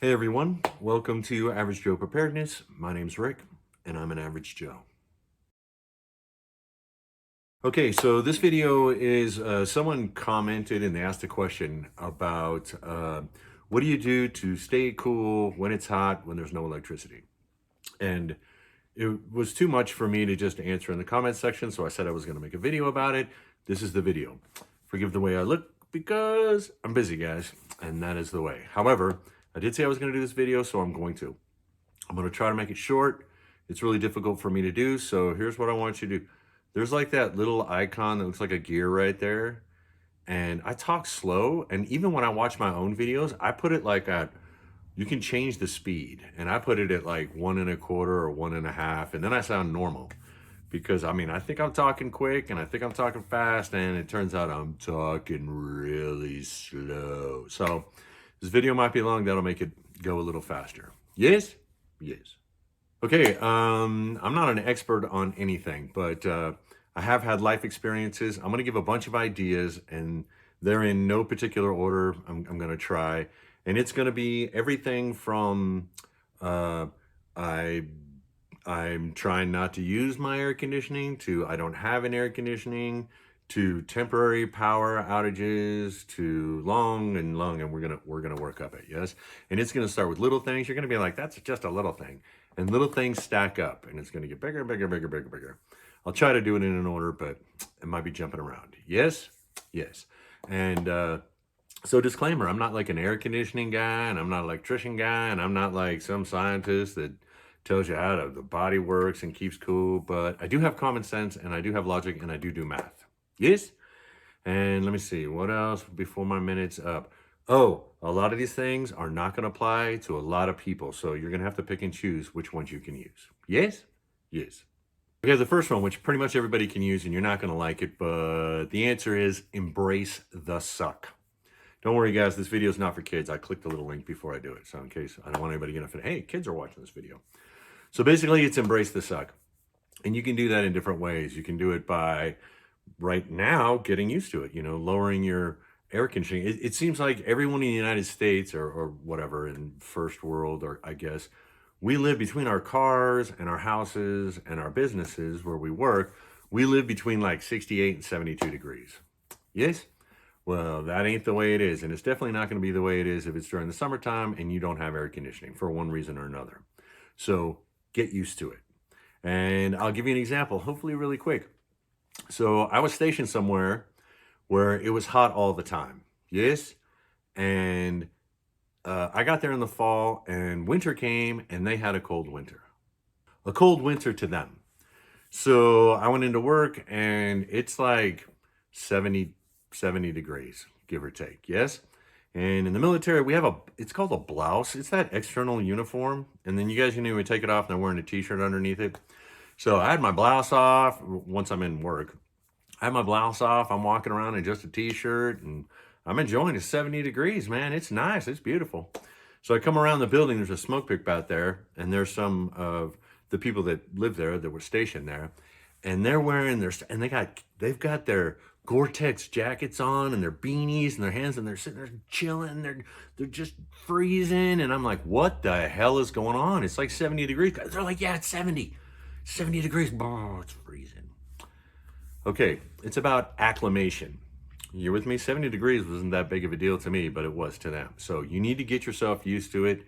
Hey everyone, welcome to Average Joe Preparedness. My name's Rick, and I'm an Average Joe. Okay, so this video is someone commented and they asked a question about what do you do to stay cool when it's hot, when there's no electricity? And it was too much for me to just answer in the comment section, so I said I was going to make a video about it. This is the video. Forgive the way I look because I'm busy, guys, and that is the way. However, I did say I was going to do this video, so I'm going to. I'm going to try to make it short. It's really difficult for me to do, so here's what I want you to do. There's like that little icon that looks like a gear right there, and I talk slow, and even when I watch my own videos, I put it like at, you can change the speed, and I put it at like 1.25 or 1.5, and then I sound normal. Because I think I'm talking quick, and I think I'm talking fast, and it turns out I'm talking really slow. So this video might be long, that'll make it go a little faster. Yes? Yes. Okay, I'm not an expert on anything, but I have had life experiences. I'm going to give a bunch of ideas, and they're in no particular order. I'm going to try, and it's going to be everything from uh, I I'm trying not to use my air conditioning to I don't have an air conditioning to temporary power outages to long, and we're gonna work up it, yes. And it's gonna start with little things. You're gonna be like, that's just a little thing, and little things stack up, and it's gonna get bigger, bigger, bigger, bigger, bigger. I'll try to do it in an order, but it might be jumping around. Yes, yes. And so disclaimer, I'm not like an air conditioning guy, and I'm not an electrician guy, and I'm not like some scientist that tells you how the body works and keeps cool, but I do have common sense, and I do have logic, and I do math. Yes? And let me see, what else before my minute's up? Oh, a lot of these things are not gonna apply to a lot of people, so you're gonna have to pick and choose which ones you can use. Yes? Yes. Okay, the first one, which pretty much everybody can use, and you're not gonna like it, but the answer is embrace the suck. Don't worry, guys, this video is not for kids. I clicked the little link before I do it, so in case I don't want anybody getting offended, hey, kids are watching this video. So basically, it's embrace the suck. And you can do that in different ways. You can do it by right now getting used to it, lowering your air conditioning. It seems like everyone in the United States or whatever in first world, or I guess, we live between our cars and our houses and our businesses where we work. We live between like 68 and 72 degrees. Yes? Well, that ain't the way it is. And it's definitely not going to be the way it is if it's during the summertime and you don't have air conditioning for one reason or another. So get used to it. And I'll give you an example, hopefully really quick. So I was stationed somewhere where it was hot all the time. Yes. And I got there in the fall, and winter came, and they had a cold winter. A cold winter to them. So I went into work, and it's like 70 degrees, give or take. Yes. And in the military, we have it's called a blouse. It's that external uniform. And then you guys, we take it off, and I'm wearing a t-shirt underneath it. So I had my blouse off once I'm in work. I have my blouse off. I'm walking around in just a t-shirt, and I'm enjoying it. 70 degrees, man. It's nice. It's beautiful. So I come around the building. There's a smoke pit out there, and there's some of the people that live there that were stationed there, and they're wearing they've got their Gore-Tex jackets on and their beanies and their hands, and they're sitting there chilling. They're just freezing, and I'm like, what the hell is going on? It's like 70 degrees. They're like, yeah, it's 70 degrees. Oh, it's freezing. Okay, it's about acclimation. You're with me? 70 degrees wasn't that big of a deal to me, but it was to them. So you need to get yourself used to it.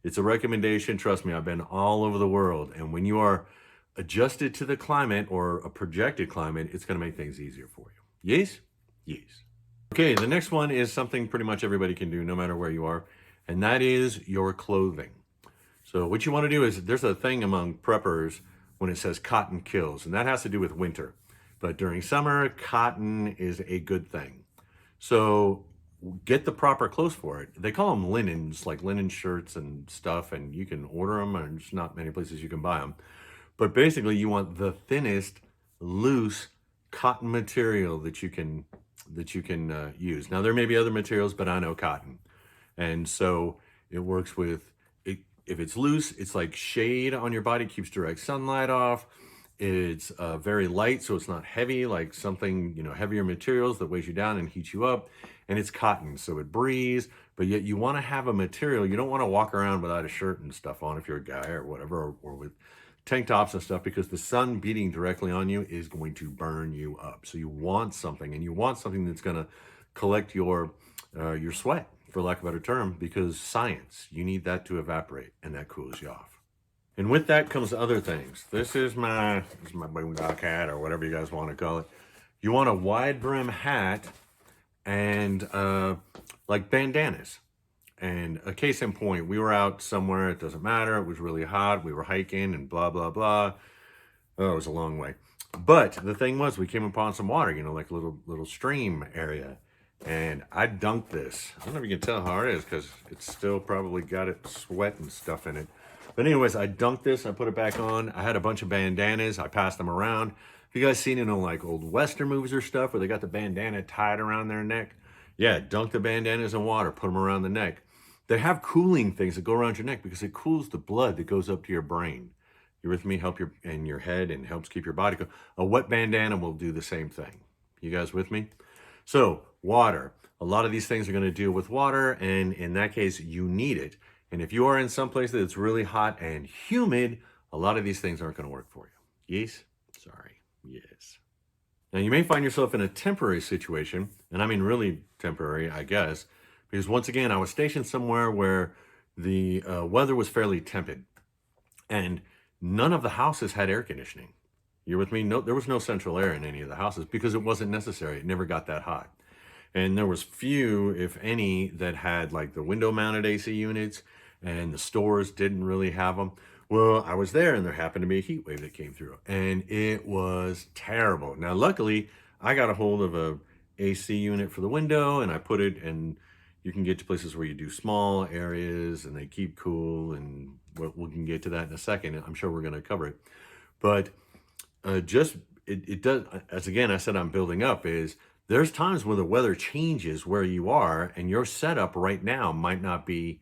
It's a recommendation. Trust me, I've been all over the world. And when you are adjusted to the climate or a projected climate, it's going to make things easier for you. Yes? Yes. Okay, the next one is something pretty much everybody can do no matter where you are, and that is your clothing. So what you want to do is, there's a thing among preppers when it says cotton kills, and that has to do with winter. But during summer, cotton is a good thing. So get the proper clothes for it. They call them linens, like linen shirts and stuff, and you can order them, and there's not many places you can buy them. But basically, you want the thinnest, loose cotton material that you can use. Now, there may be other materials, but I know cotton. And so it works with, if it's loose, it's like shade on your body, keeps direct sunlight off. It's very light, so it's not heavy, like something, heavier materials that weighs you down and heats you up. And it's cotton, so it breathes, but yet you want to have a material. You don't want to walk around without a shirt and stuff on if you're a guy or whatever, or with tank tops and stuff, because the sun beating directly on you is going to burn you up. So you want something, and you want something that's going to collect your sweat, for lack of a better term, because science, you need that to evaporate, and that cools you off. And with that comes other things. This is my boondock hat, or whatever you guys want to call it. You want a wide brim hat and like bandanas. And a case in point, we were out somewhere, it doesn't matter, it was really hot, we were hiking and blah, blah, blah. Oh, it was a long way. But the thing was, we came upon some water, you know, like a little stream area. And I dunked this. I don't know if you can tell how it is, because it's still probably got it sweat and stuff in it. But anyways, I dunked this, I put it back on. I had a bunch of bandanas, I passed them around. Have you guys seen it on like old Western movies or stuff where they got the bandana tied around their neck? Yeah, dunk the bandanas in water, put them around the neck. They have cooling things that go around your neck because it cools the blood that goes up to your brain. You with me? Help your head, and helps keep your body cool. A wet bandana will do the same thing. You guys with me? So water. A lot of these things are going to deal with water, and in that case, you need it. And if you are in some place that's really hot and humid, a lot of these things aren't going to work for you. Yes? Sorry. Yes. Now, you may find yourself in a temporary situation, and I mean really temporary, I guess, because once again, I was stationed somewhere where the weather was fairly tepid, and none of the houses had air conditioning. You're with me? No, there was no central air in any of the houses because it wasn't necessary. It never got that hot. And there was few, if any, that had like the window-mounted AC units, and the stores didn't really have them. Well, I was there, and there happened to be a heat wave that came through, and it was terrible. Now, luckily, I got a hold of a AC unit for the window, and I put it, and you can get to places where you do small areas, and they keep cool, and we can get to that in a second. I'm sure we're going to cover it. But it does, as again, I said I'm building up, is there's times when the weather changes where you are, and your setup right now might not be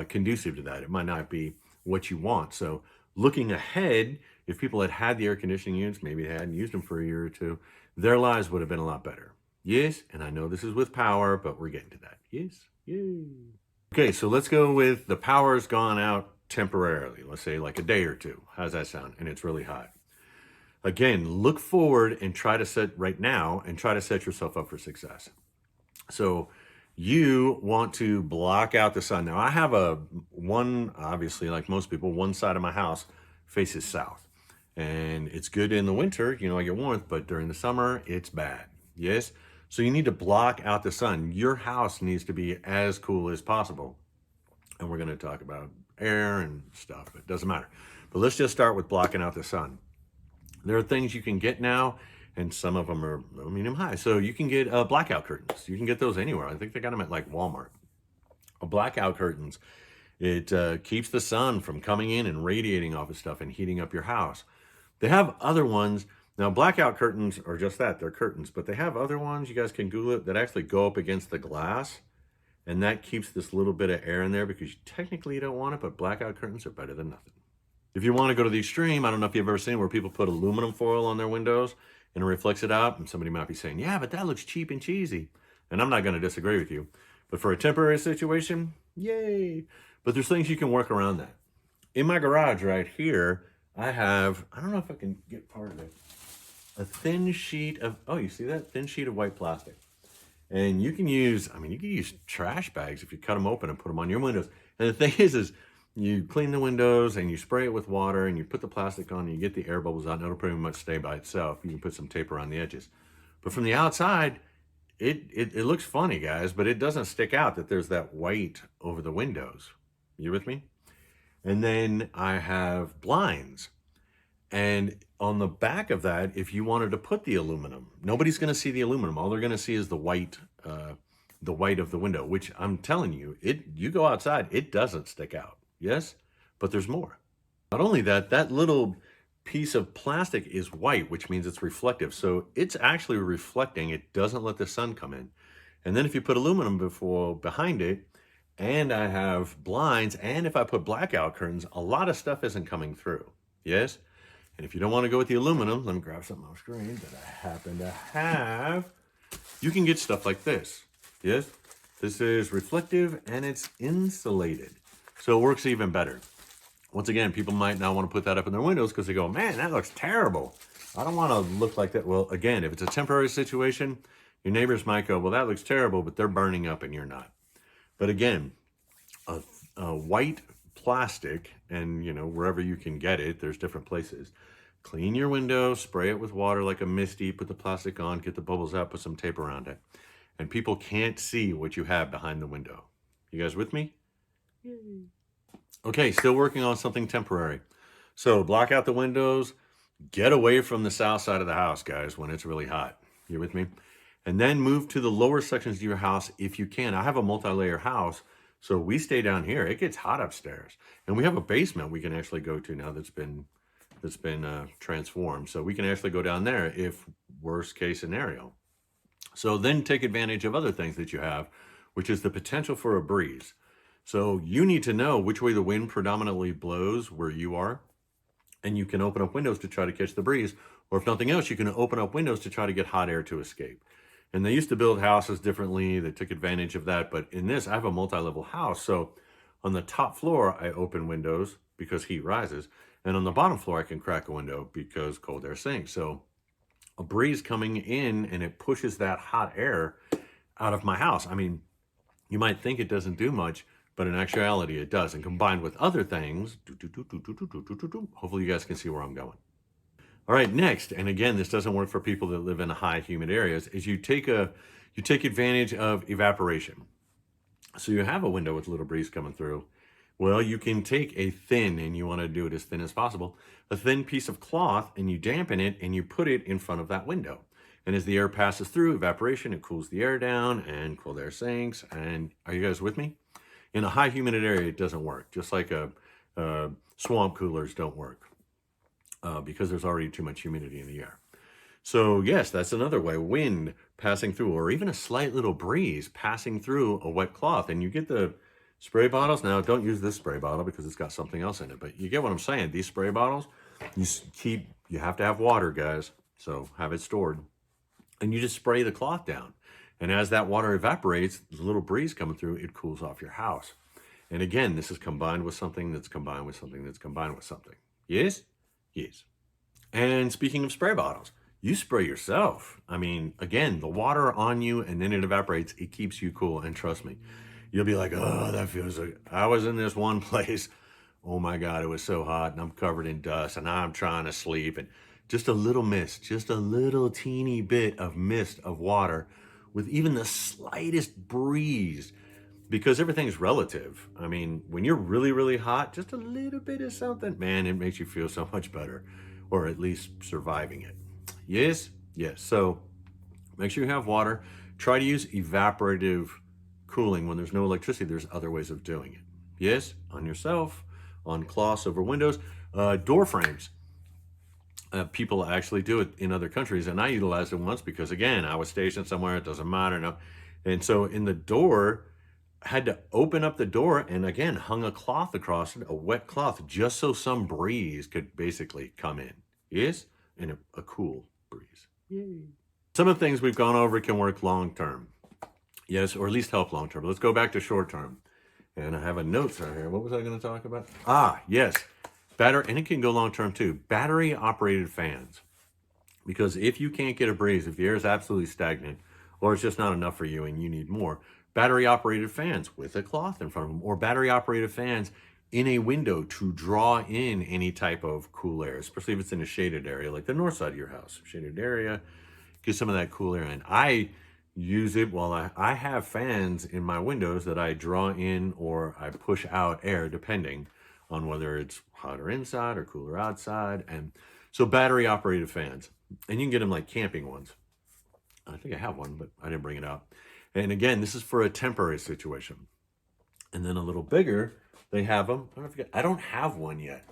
conducive to that. It might not be what you want. So looking ahead, if people had had the air conditioning units, maybe they hadn't used them for a year or two, their lives would have been a lot better. Yes, and I know this is with power, but we're getting to that. Yes, yay. Okay, so let's go with the power's gone out temporarily. Let's say like a day or two. How's that sound? And it's really hot. Again, look forward and try to set right now and try to set yourself up for success. So you want to block out the sun. Now, I have obviously, like most people, one side of my house faces south. And it's good in the winter, you know, I get warmth, but during the summer, it's bad. Yes? So you need to block out the sun. Your house needs to be as cool as possible. And we're going to talk about air and stuff. It doesn't matter. But let's just start with blocking out the sun. There are things you can get now, and some of them are low, medium, high. So you can get blackout curtains. You can get those anywhere. I think they got them at like Walmart. Blackout curtains, it keeps the sun from coming in and radiating off of stuff and heating up your house. They have other ones. Now, blackout curtains are just that. They're curtains. But they have other ones, you guys can Google it, that actually go up against the glass. And that keeps this little bit of air in there because technically you don't want it, but blackout curtains are better than nothing. If you want to go to the extreme, I don't know if you've ever seen where people put aluminum foil on their windows and it reflects it out. And somebody might be saying, yeah, but that looks cheap and cheesy. And I'm not going to disagree with you. But for a temporary situation, yay. But there's things you can work around that. In my garage right here, I have, I don't know if I can get part of it, a thin sheet of, oh, you see that? Thin sheet of white plastic. And you can use, you can use trash bags if you cut them open and put them on your windows. And the thing is you clean the windows and you spray it with water and you put the plastic on and you get the air bubbles out and it'll pretty much stay by itself. You can put some tape around the edges. But from the outside, it looks funny, guys, but it doesn't stick out that there's that white over the windows. You with me? And then I have blinds. And on the back of that, if you wanted to put the aluminum, nobody's going to see the aluminum. All they're going to see is the white of the window, which I'm telling you, you go outside, it doesn't stick out. Yes, but there's more. Not only that, that little piece of plastic is white, which means it's reflective. So it's actually reflecting. It doesn't let the sun come in. And then if you put aluminum behind it, and I have blinds, and if I put blackout curtains, a lot of stuff isn't coming through. Yes? And if you don't want to go with the aluminum, let me grab something off screen that I happen to have. You can get stuff like this. Yes? This is reflective and it's insulated. So it works even better. Once again, people might not want to put that up in their windows because they go, man, that looks terrible. I don't want to look like that. Well, again, if it's a temporary situation, your neighbors might go, well, that looks terrible, but they're burning up and you're not. But again, a white plastic, and wherever you can get it, there's different places. Clean your window, spray it with water like a misty, put the plastic on, get the bubbles out, put some tape around it. And people can't see what you have behind the window. You guys with me? Yay. Okay, still working on something temporary. So block out the windows, get away from the south side of the house, guys, when it's really hot. You with me? And then move to the lower sections of your house if you can. I have a multi-layer house, so we stay down here. It gets hot upstairs. And we have a basement we can actually go to now that's been transformed. So we can actually go down there if worst case scenario. So then take advantage of other things that you have, which is the potential for a breeze. So you need to know which way the wind predominantly blows where you are. And you can open up windows to try to catch the breeze. Or if nothing else, you can open up windows to try to get hot air to escape. And they used to build houses differently. They took advantage of that. But in this, I have a multi-level house. So on the top floor, I open windows because heat rises. And on the bottom floor, I can crack a window because cold air sinks. So a breeze coming in and it pushes that hot air out of my house. I mean, you might think it doesn't do much, but in actuality, it does. And combined with other things, hopefully you guys can see where I'm going. All right, next, and again, this doesn't work for people that live in high humid areas, is you take advantage of evaporation. So you have a window with a little breeze coming through. Well, you can take a thin, and you want to do it as thin as possible, a thin piece of cloth, and you dampen it, and you put it in front of that window. And as the air passes through, evaporation, it cools the air down, and cold air sinks. And are you guys with me? In a high humidity area, it doesn't work. Just like swamp coolers don't work because there's already too much humidity in the air. So yes, that's another way. Wind passing through, or even a slight little breeze passing through a wet cloth. And you get the spray bottles. Now, don't use this spray bottle because it's got something else in it. But you get what I'm saying. These spray bottles, you have to have water, guys. So have it stored. And you just spray the cloth down. And as that water evaporates, the little breeze coming through, it cools off your house. And again, this is combined with something that's combined with something that's combined with something. Yes? Yes. And speaking of spray bottles, you spray yourself. I mean, again, the water on you and then it evaporates, it keeps you cool. And trust me, you'll be like, oh, that feels like, I was in this one place. Oh my God, it was so hot and I'm covered in dust and I'm trying to sleep. And just a little mist, just a little teeny bit of mist of water with even the slightest breeze, because everything's relative. I mean, when you're really, really hot, just a little bit of something, man, it makes you feel so much better, or at least surviving it. Yes? Yes. So make sure you have water. Try to use evaporative cooling when there's no electricity. There's other ways of doing it. Yes? On yourself, on cloths over windows, door frames. People actually do it in other countries, and I utilized it once because, again, I was stationed somewhere, it doesn't matter. No. And so in the door, I had to open up the door and, again, hung a cloth across it, a wet cloth, just so some breeze could basically come in. Yes? And a cool breeze. Yay. Some of the things we've gone over can work long-term. Yes, or at least help long-term. Let's go back to short-term. And I have a note right here. What was I going to talk about? Ah, yes. And it can go long-term too, battery-operated fans. Because if you can't get a breeze, if the air is absolutely stagnant, or it's just not enough for you and you need more, battery-operated fans with a cloth in front of them, or battery-operated fans in a window to draw in any type of cool air, especially if it's in a shaded area, like the north side of your house. Shaded area, get some of that cool air in. I use it while I have fans in my windows that I draw in or I push out air, depending on whether it's hotter inside or cooler outside. And so battery operated fans, and you can get them like camping ones. I think I have one, but I didn't bring it out. And again, this is for a temporary situation. And then a little bigger, they have them. I don't have one yet,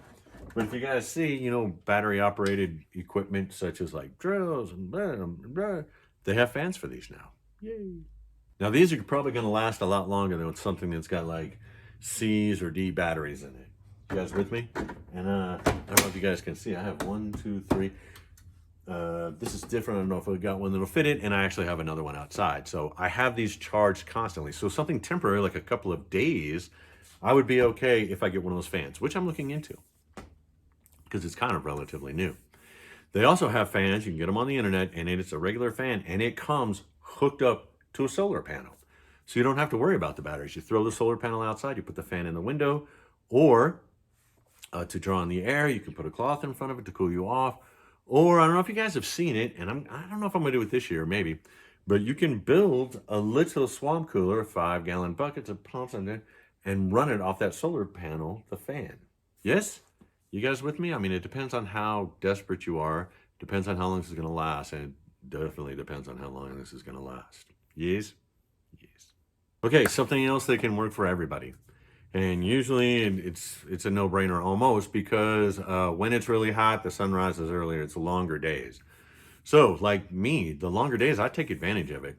but if you guys see, battery operated equipment such as like drills and blah, blah, blah, they have fans for these now. Yay. Now these are probably going to last a lot longer than something that's got like C's or D batteries in it. You guys with me? And I don't know if you guys can see, I have 1, 2, 3. This is different. I don't know if I got one that'll fit it, and I actually have another one outside. So I have these charged constantly. So something temporary, like a couple of days, I would be okay if I get one of those fans, which I'm looking into because it's kind of relatively new. They also have fans. You can get them on the internet, and it's a regular fan, and it comes hooked up to a solar panel. So you don't have to worry about the batteries. You throw the solar panel outside, you put the fan in the window, or to draw in the air, you can put a cloth in front of it to cool you off. Or I don't know if you guys have seen it, and I don't know if I'm going to do it this year, maybe, but you can build a little swamp cooler, 5-gallon buckets of pumps in there, and run it off that solar panel, the fan. Yes? You guys with me? I mean, it depends on how desperate you are. Depends on how long this is going to last, and it definitely depends on how long this is going to last. Yes? Yes. Okay, something else that can work for everybody. And usually it's a no-brainer almost because when it's really hot, the sun rises earlier. It's longer days. So like me, the longer days, I take advantage of it.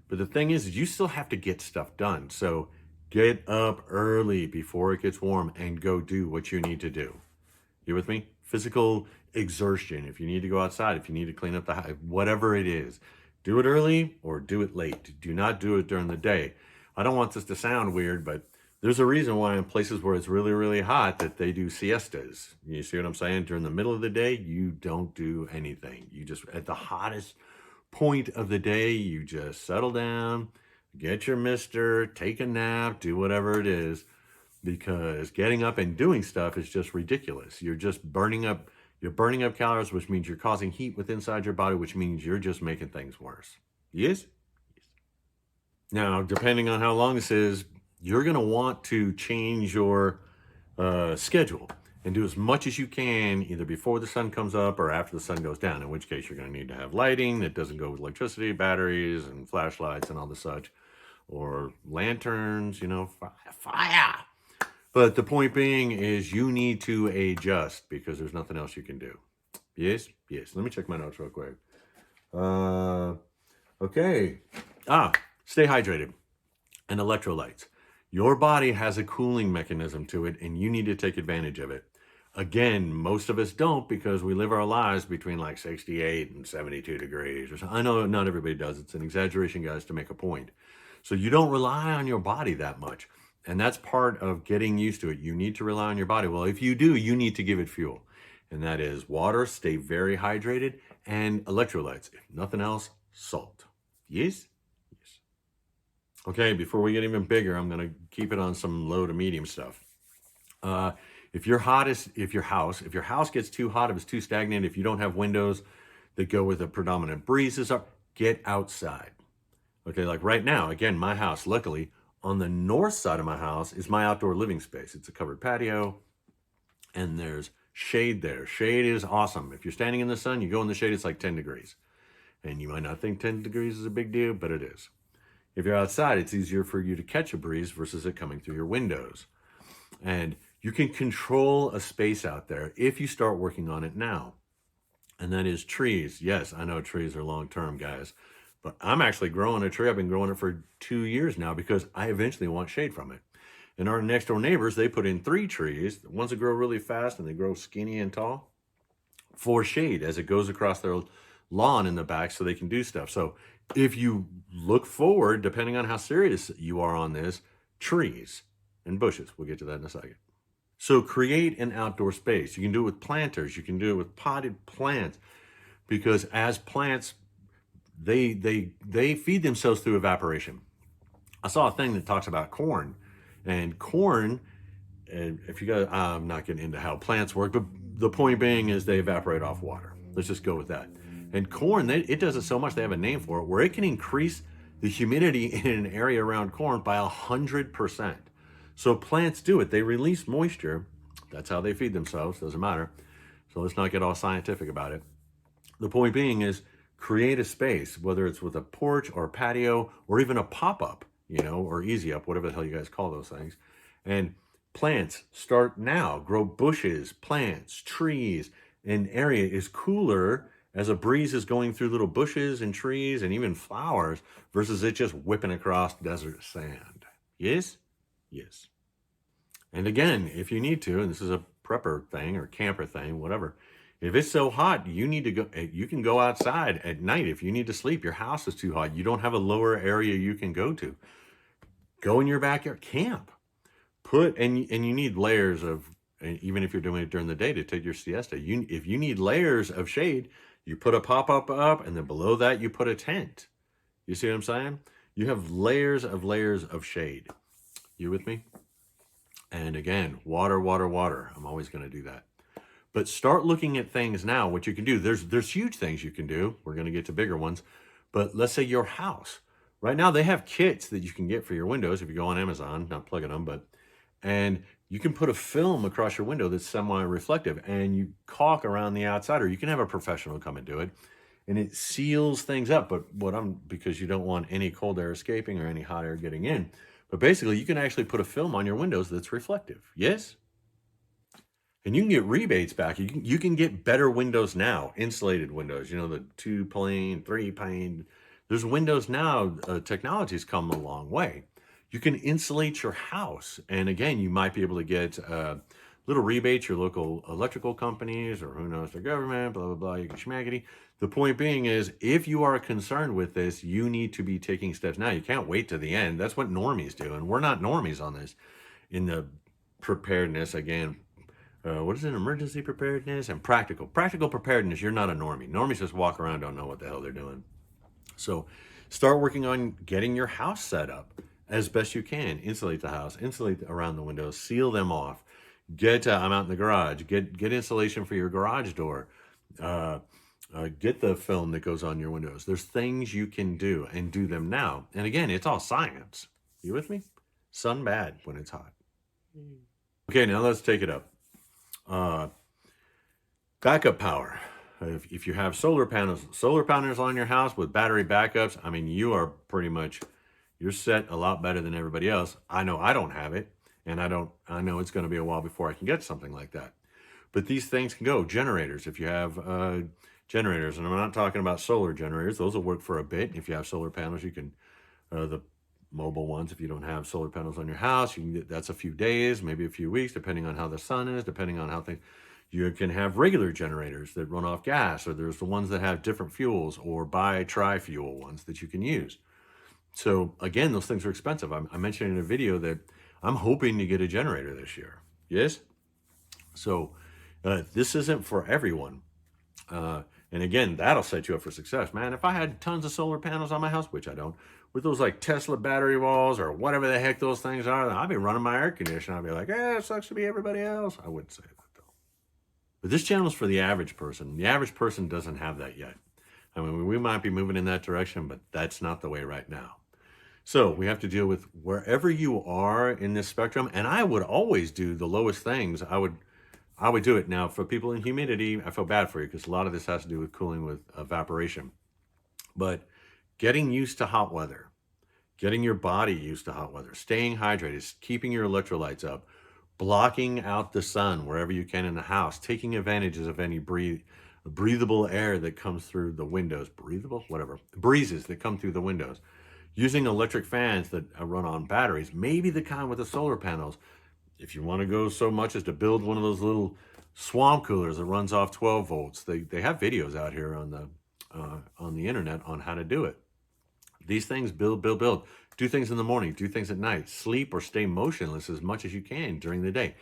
But the thing is you still have to get stuff done. So get up early before it gets warm and go do what you need to do. You with me? Physical exertion. If you need to go outside, if you need to clean up the house, whatever it is, do it early or do it late. Do not do it during the day. I don't want this to sound weird, but there's a reason why in places where it's really, really hot that they do siestas. You see what I'm saying? During the middle of the day, you don't do anything. You just, at the hottest point of the day, you just settle down, get your mister, take a nap, do whatever it is, because getting up and doing stuff is just ridiculous. You're burning up calories, which means you're causing heat within inside your body, which means you're just making things worse. Yes? Now, depending on how long this is, you're going to want to change your schedule and do as much as you can either before the sun comes up or after the sun goes down, in which case you're going to need to have lighting that doesn't go with electricity, batteries and flashlights and all the such, or lanterns, fire. But the point being is you need to adjust because there's nothing else you can do. Yes? Yes. Let me check my notes real quick. Okay. Stay hydrated and electrolytes. Your body has a cooling mechanism to it, and you need to take advantage of it. Again, most of us don't because we live our lives between like 68 and 72 degrees. I know not everybody does. It's an exaggeration, guys, to make a point. So you don't rely on your body that much. And that's part of getting used to it. You need to rely on your body. Well, if you do, you need to give it fuel. And that is water, stay very hydrated, and electrolytes. If nothing else, salt. Yes? Okay, before we get even bigger, I'm going to keep it on some low to medium stuff. If your house gets too hot, if it's too stagnant, if you don't have windows that go with a predominant breezes, get outside. Okay, like right now, again, my house, luckily, on the north side of my house is my outdoor living space. It's a covered patio, and there's shade there. Shade is awesome. If you're standing in the sun, you go in the shade, it's like 10 degrees. And you might not think 10 degrees is a big deal, but it is. If you're outside, it's easier for you to catch a breeze versus it coming through your windows. And you can control a space out there if you start working on it now. And that is trees. Yes, I know trees are long-term, guys. But I'm actually growing a tree. I've been growing it for 2 years now because I eventually want shade from it. And our next door neighbors, they put in 3 trees. The ones that grow really fast and they grow skinny and tall for shade as it goes across their lawn in the back so they can do stuff. So if you look forward, depending on how serious you are on this, trees and bushes. We'll get to that in a second. So create an outdoor space. You can do it with planters. You can do it with potted plants because as plants, they feed themselves through evaporation. I saw a thing that talks about corn, and corn, and if you guys, I'm not getting into how plants work, but the point being is they evaporate off water. Let's just go with that. And corn, it does it so much, they have a name for it, where it can increase the humidity in an area around corn by 100%. So plants do it. They release moisture. That's how they feed themselves. Doesn't matter. So let's not get all scientific about it. The point being is create a space, whether it's with a porch or a patio or even a pop-up, or easy up, whatever the hell you guys call those things. And plants start now. Grow bushes, plants, trees. An area is cooler as a breeze is going through little bushes and trees and even flowers versus it just whipping across desert sand. Yes? Yes. And again, if you need to, and this is a prepper thing or camper thing, whatever, If it's so hot, you need to go, you can go outside at night if you need to sleep. Your house is too hot. You don't have a lower area you can go to. Go in your backyard, camp. And you need layers of, and even if you're doing it during the day to take your siesta, if you need layers of shade, you put a pop-up up, and then below that you put a tent. You see what I'm saying? You have layers of shade. You with me? And again, water, water, water. I'm always going to do that. But start looking at things now, what you can do. There's huge things you can do. We're going to get to bigger ones. But let's say your house. Right now, they have kits that you can get for your windows if you go on Amazon, not plugging them, and you can put a film across your window that's semi-reflective, and you caulk around the outside, or you can have a professional come and do it, and it seals things up. But because you don't want any cold air escaping or any hot air getting in. But basically, you can actually put a film on your windows that's reflective. Yes? And you can get rebates back. You can get better windows now, insulated windows, the 2-pane, 3-pane. There's windows now, technology's come a long way. You can insulate your house. And again, you might be able to get little rebates, your local electrical companies, or who knows, the government, blah, blah, blah, you can schmaggity. The point being is, if you are concerned with this, you need to be taking steps now. You can't wait to the end. That's what normies do. And we're not normies on this. In the preparedness, again, what is it? Emergency preparedness and practical preparedness. You're not a normie. Normies just walk around, don't know what the hell they're doing. So start working on getting your house set up as best you can. Insulate the house, insulate around the windows, seal them off. I'm out in the garage. Get insulation for your garage door. Get the film that goes on your windows. There's things you can do, and do them now. And again, it's all science. You with me? Sun bad when it's hot. Okay, now let's take it up. Backup power. If you have solar panels on your house with battery backups, I mean, you're set a lot better than everybody else. I know I don't have it, and I know it's going to be a while before I can get something like that. But these things can go. Generators, if you have generators, and I'm not talking about solar generators, those will work for a bit. If you have solar panels, you can, the mobile ones, if you don't have solar panels on your house, that's a few days, maybe a few weeks, depending on how the sun is, depending on how things. You can have regular generators that run off gas, or there's the ones that have different fuels, or tri-fuel ones that you can use. So again, those things are expensive. I mentioned in a video that I'm hoping to get a generator this year. Yes? So this isn't for everyone. And again, that'll set you up for success. Man, if I had tons of solar panels on my house, which I don't, with those like Tesla battery walls or whatever the heck those things are, I'd be running my air conditioner. I'd be like, it sucks to be everybody else. I wouldn't say that though. But this channel is for the average person. The average person doesn't have that yet. I mean, we might be moving in that direction, but that's not the way right now. So we have to deal with wherever you are in this spectrum. And I would always do the lowest things. I would do it. Now, for people in humidity, I feel bad for you because a lot of this has to do with cooling with evaporation. But getting used to hot weather, getting your body used to hot weather, staying hydrated, keeping your electrolytes up, blocking out the sun wherever you can in the house, taking advantages of any breathable air that comes through the windows, breezes that come through the windows, using electric fans that run on batteries, maybe the kind with the solar panels. If you want to go so much as to build one of those little swamp coolers that runs off 12 volts, they have videos out here on the internet on how to do it. These things build. Do things in the morning, do things at night, sleep or stay motionless as much as you can during the day.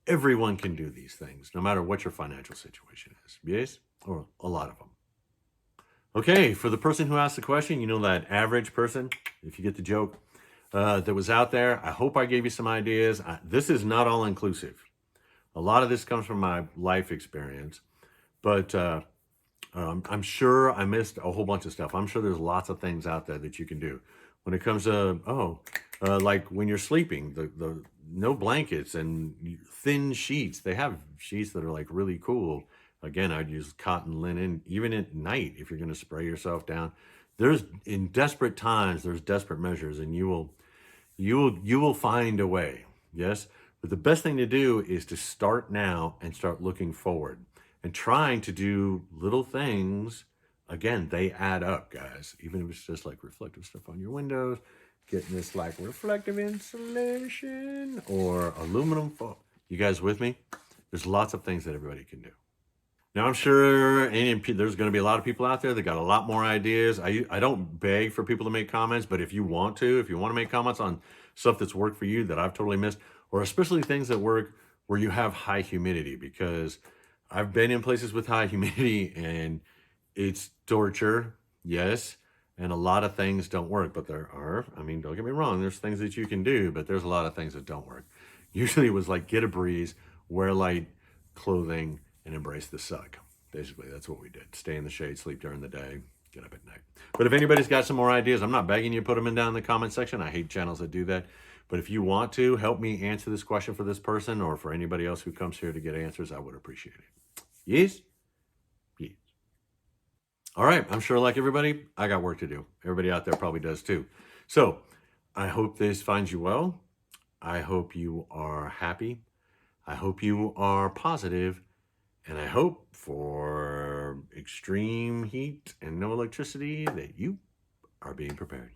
Everyone can do these things, no matter what your financial situation is. Yes? Or a lot of them. Okay, for the person who asked the question, that average person, if you get the joke, that was out there. I hope I gave you some ideas. This is not all inclusive. A lot of this comes from my life experience, but I'm sure I missed a whole bunch of stuff. I'm sure there's lots of things out there that you can do. When it comes to, like when you're sleeping, the no blankets and thin sheets. They have sheets that are like really cool. Again, I'd use cotton linen, even at night, if you're going to spray yourself down. In desperate times, there's desperate measures, and you will find a way. Yes. But the best thing to do is to start now and start looking forward and trying to do little things. Again, they add up, guys. Even if it's just like reflective stuff on your windows, getting this like reflective insulation or aluminum foil. You guys with me? There's lots of things that everybody can do. Now I'm sure there's going to be a lot of people out there that got a lot more ideas. I don't beg for people to make comments, but if you want to make comments on stuff that's worked for you that I've totally missed, or especially things that work where you have high humidity, because I've been in places with high humidity and it's torture, yes, and a lot of things don't work, but there are, I mean, don't get me wrong, there's things that you can do, but there's a lot of things that don't work. Usually it was like get a breeze, wear light clothing, and embrace the suck. Basically, that's what we did. Stay in the shade, sleep during the day, get up at night. But if anybody's got some more ideas, I'm not begging you to put them in down in the comment section. I hate channels that do that. But if you want to help me answer this question for this person or for anybody else who comes here to get answers, I would appreciate it. Yes? Yes. All right. I'm sure, like everybody, I got work to do. Everybody out there probably does too. So I hope this finds you well. I hope you are happy. I hope you are positive. And I hope for extreme heat and no electricity that you are being prepared.